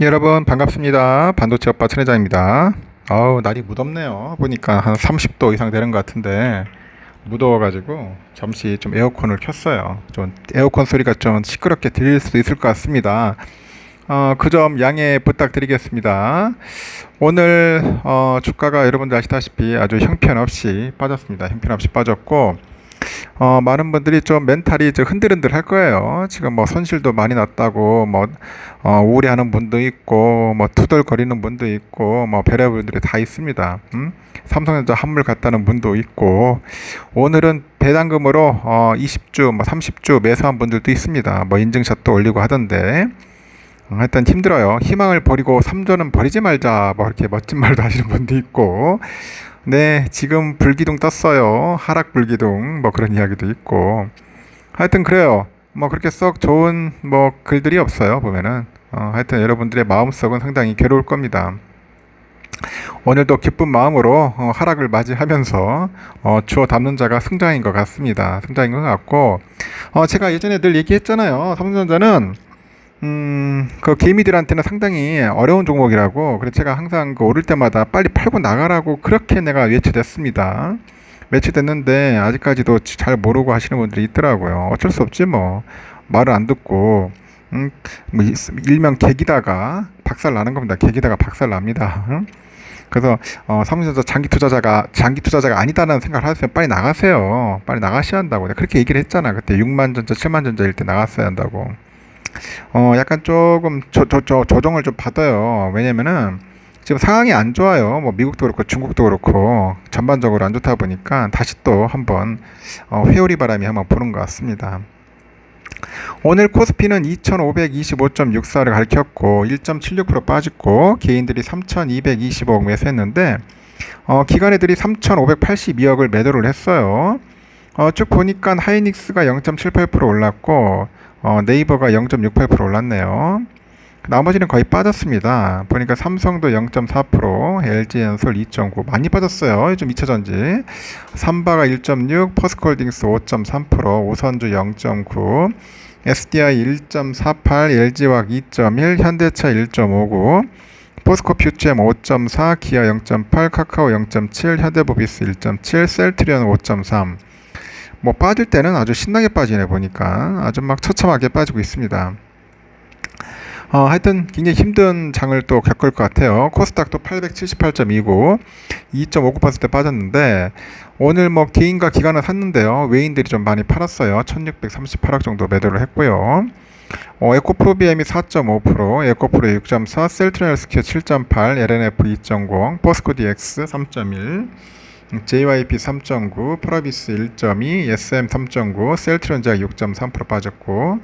여러분 반갑습니다. 반도체 오빠 천회장입니다. 날이 무덥네요. 보니까 한 30도 이상 되는 것 같은데 무더워가지고 잠시 좀 에어컨을 켰어요. 좀 에어컨 소리가 좀 시끄럽게 들릴 수도 있을 것 같습니다. 그 점 양해 부탁드리겠습니다. 오늘 주가가 여러분들 아시다시피 아주 형편없이 빠졌습니다. 형편없이 빠졌고 많은 분들이 좀 멘탈이 좀 흔들흔들 할 거예요. 지금 뭐 손실도 많이 났다고 뭐 우울해하는 분도 있고 뭐 투덜거리는 분도 있고 뭐 별의분들이 다 있습니다. 삼성전자 환물 갔다는 분도 있고 오늘은 배당금으로 20주 뭐 30주 매수한 분들도 있습니다. 뭐 인증샷도 올리고 하던데 하여튼 힘들어요. 희망을 버리고 삼조는 버리지 말자 뭐 이렇게 멋진 말도 하시는 분도 있고 네, 지금 불기둥 떴어요. 하락 불기둥, 뭐 그런 이야기도 있고. 하여튼 그래요. 뭐 그렇게 썩 좋은 뭐 글들이 없어요, 보면은. 하여튼 여러분들의 마음속은 상당히 괴로울 겁니다. 오늘도 기쁜 마음으로 하락을 맞이하면서 주워 담는 자가 승자인 것 같습니다. 승자인 것 같고, 제가 예전에 늘 얘기했잖아요. 삼성전자는 그 개미들한테는 상당히 어려운 종목이라고. 그래서 제가 항상 그 오를 때마다 빨리 팔고 나가라고 그렇게 내가 외쳐댔습니다. 외쳐댔는데 아직까지도 잘 모르고 하시는 분들이 있더라고요. 어쩔 수 없지 뭐. 말을 안 듣고 뭐 일명 개기다가 박살 나는 겁니다. 개기다가 박살 납니다. 그래서 삼성전자 장기 투자자가 아니다라는 생각을 하세요. 빨리 나가세요. 빨리 나가셔야 한다고. 내가 그렇게 얘기를 했잖아. 그때 6만 전자, 7만 전자일 때 나갔어야 한다고. 약간 조금 조정을 좀 받아요. 왜냐면은 지금 상황이 안 좋아요. 뭐 미국도 그렇고 중국도 그렇고 전반적으로 안 좋다 보니까 다시 또 한번 회오리 바람이 한번 부는 것 같습니다. 오늘 코스피는 2525.64를 가리켰고 1.76% 빠졌고 개인들이 3225억 매수했는데 기관애들이 3582억을 매도를 했어요. 쭉 보니까 하이닉스가 0.78% 올랐고 네이버가 0.68% 올랐네요. 나머지는 거의 빠졌습니다. 보니까 삼성도 0.4%, LG엔솔 2.9 많이 빠졌어요. 좀 2차전지. 삼바가 1.6, 퍼스코홀딩스 5.3%, 오선주 0.9, SDI 1.48, LG화학 2.1, 현대차 1.59, 포스코 퓨처엠 5.4, 기아 0.8, 카카오 0.7, 현대모비스 1.7, 셀트리온 5.3. 뭐 빠질 때는 아주 신나게 빠지네 보니까 아주 막 처참하게 빠지고 있습니다. 하여튼 굉장히 힘든 장을 또 겪을 것 같아요. 코스닥도 878.29, 2.59% 빠졌는데 오늘 뭐 개인과 기관은 샀는데요. 외인들이 좀 많이 팔았어요. 1638억 정도 매도를 했고요. 에코프로비엠이 4.5%, 에코프로 6.4, 셀트리온 헬스케어 7.8, LNF 2.0, 포스코 DX 3.1, JYP 3.9, 프라비스 1.2, SM 3.9, 셀트리온자 6.3% 빠졌고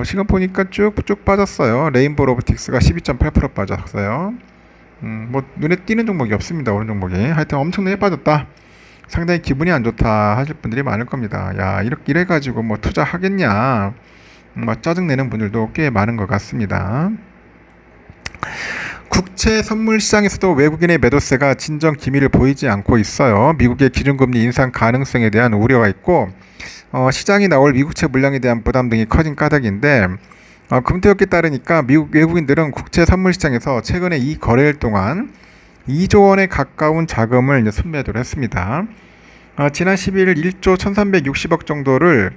지금 보니까 쭉쭉 빠졌어요. 레인보우 로보틱스가 12.8% 빠졌어요. 뭐 눈에 띄는 종목이 없습니다. 오른 종목이. 하여튼 엄청나게 빠졌다. 상당히 기분이 안 좋다 하실 분들이 많을 겁니다. 야, 이래 가지고 뭐 투자하겠냐. 뭐 짜증내는 분들도 꽤 많은 것 같습니다. 국채 선물 시장에서도 외국인의 매도세가 진정 기미를 보이지 않고 있어요. 미국의 기준금리 인상 가능성에 대한 우려가 있고 시장이 나올 미국채 물량에 대한 부담 등이 커진 까닭인데 금태엽에 따르니까 미국 외국인들은 국채 선물 시장에서 최근에 이 거래일 동안 2조 원에 가까운 자금을 이제 순매도를 했습니다. 지난 11일 1조 1360억 정도를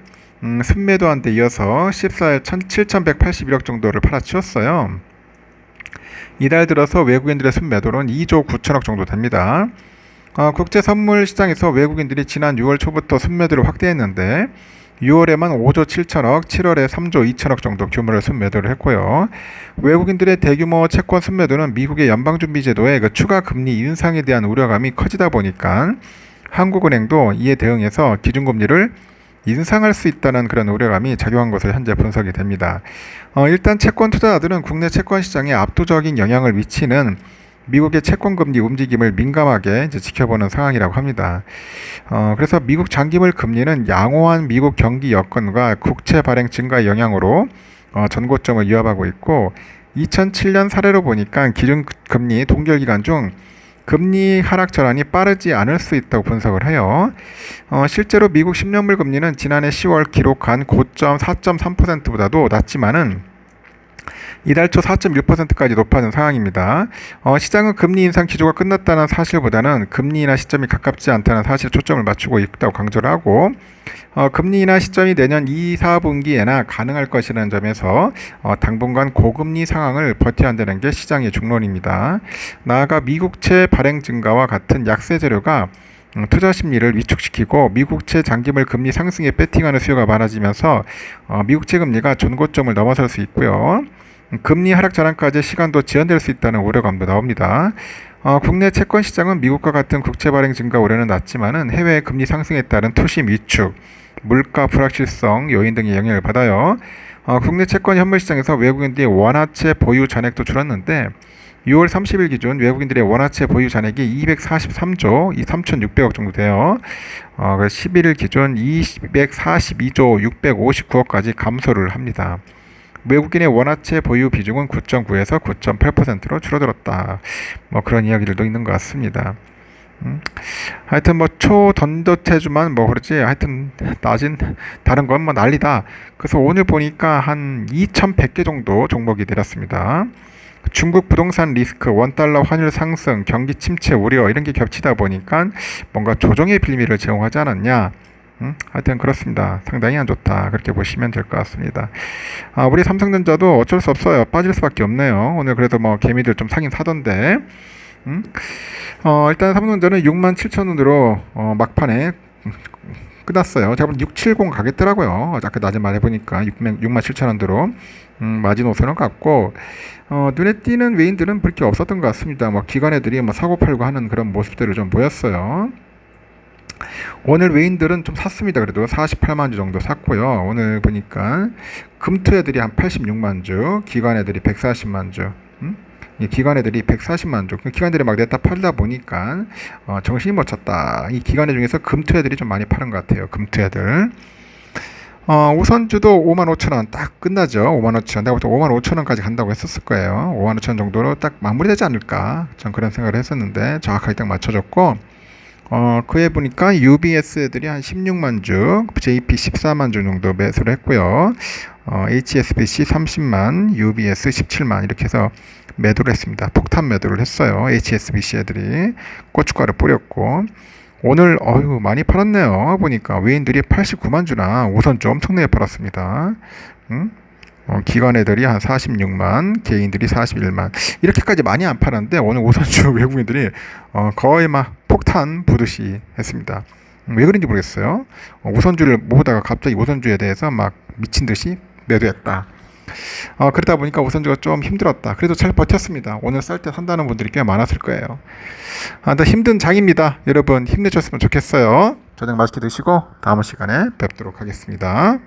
순매도한 데 이어서 14일 7181억 정도를 팔아치웠어요. 이달 들어서 외국인들의 순매도는 2조 9천억 정도 됩니다. 국제 선물 시장에서 외국인들이 지난 6월 초부터 순매도를 확대했는데 6월에만 5조 7천억, 7월에 3조 2천억 정도 규모를 순매도를 했고요. 외국인들의 대규모 채권 순매도는 미국의 연방준비제도의 그 추가 금리 인상에 대한 우려감이 커지다 보니까 한국은행도 이에 대응해서 기준금리를 인상할 수 있다는 그런 우려감이 작용한 것으로 현재 분석이 됩니다. 일단 채권 투자자들은 국내 채권 시장에 압도적인 영향을 미치는 미국의 채권금리 움직임을 민감하게 이제 지켜보는 상황이라고 합니다. 그래서 미국 장기물 금리는 양호한 미국 경기 여건과 국채 발행 증가의 영향으로 전고점을 이어가고 있고 2007년 사례로 보니까 기준금리 동결기간 중 금리 하락 전환이 빠르지 않을 수 있다고 분석을 해요. 실제로 미국 10년물 금리는 지난해 10월 기록한 고점 4.3%보다도 낮지만은 이달 초 4.1%까지 높아진 상황입니다. 시장은 금리 인상 기조가 끝났다는 사실보다는 금리 인하 시점이 가깝지 않다는 사실에 초점을 맞추고 있다고 강조를 하고, 금리 인하 시점이 내년 2, 4분기에나 가능할 것이라는 점에서 당분간 고금리 상황을 버텨야 한다는 게 시장의 중론입니다. 나아가 미국채 발행 증가와 같은 약세 재료가 투자 심리를 위축시키고 미국채 장기물 금리 상승에 배팅하는 수요가 많아지면서 미국채 금리가 전고점을 넘어설 수 있고요. 금리 하락 전환까지 시간도 지연될 수 있다는 우려감도 나옵니다. 국내 채권 시장은 미국과 같은 국채 발행 증가 우려는 낮지만은 해외 금리 상승에 따른 투심 위축, 물가 불확실성 요인 등의 영향을 받아요. 국내 채권 현물 시장에서 외국인들의 원화채 보유 잔액도 줄었는데 6월 30일 기준 외국인들의 원화채 보유 잔액이 243조 3,600억 정도 돼요. 11일 기준 242조 659억까지 감소를 합니다. 외국인의 원화채 보유 비중은 9.9에서 9.8%로 줄어들었다. 그런 이야기들도 있는 것 같습니다. 하여튼 초던더태주만 그러지, 하여튼 낮은 다른 건 난리다. 그래서 오늘 보니까 한 2,100개 정도 종목이 내렸습니다. 중국 부동산 리스크, 원달러 환율 상승, 경기 침체 우려 이런 게 겹치다 보니까 뭔가 조정의 빌미를 제공하지 않았냐. 하여튼 그렇습니다. 상당히 안 좋다. 그렇게 보시면 될 것 같습니다. 우리 삼성전자도 어쩔 수 없어요. 빠질 수밖에 없네요. 오늘 그래도 개미들 좀 사긴 사던데. 일단 삼성전자는 67,000원으로 막판에 끝났어요. 제가 보면 670 가겠더라고요. 아까 낮에 말해보니까 67,000원대로 마지노선을 갔고, 눈에 띄는 외인들은 그렇게 없었던 것 같습니다. 기관 애들이 사고팔고 하는 그런 모습들을 좀 보였어요. 오늘 외인들은 좀 샀습니다. 그래도 48만 주 정도 샀고요. 오늘 보니까 금투 애들이 한 86만 주, 기관 애들이 140만 주. 이 기관 애들이 140만 주. 기관들이 막 냈다 팔다 보니까 정신이 못 찼다. 이 기관 애 중에서 금투 애들이 좀 많이 파는 것 같아요. 금투 애들. 우선주도 55,000원 딱 끝나죠. 55,000원. 내가 볼 때 55,000원까지 간다고 했었을 거예요. 55,000원 정도로 딱 마무리되지 않을까. 전 그런 생각을 했었는데 정확하게 딱 맞춰줬고, 그에 보니까 UBS 애들이 한 16만 주, JP 14만 주 정도 매수를 했고요. HSBC 30만, UBS 17만 이렇게 해서 매도를 했습니다. 폭탄 매도를 했어요. HSBC 애들이 고춧가루 뿌렸고, 오늘 많이 팔았네요. 보니까 외인들이 89만 주나 우선주 엄청나게 팔았습니다. 기관 애들이 한 46만, 개인들이 41만 이렇게까지 많이 안 팔았는데 오늘 우선주 외국인들이 거의 막 폭탄 부듯이 했습니다. 왜 그런지 모르겠어요. 우선주를 모으다가 갑자기 우선주에 대해서 막 미친 듯이 매도했다. 그러다 보니까 우선주가 좀 힘들었다. 그래도 잘 버텼습니다. 오늘 쌀 때 산다는 분들이 꽤 많았을 거예요. 힘든 장입니다. 여러분 힘내셨으면 좋겠어요. 저녁 맛있게 드시고 다음 시간에 뵙도록 하겠습니다.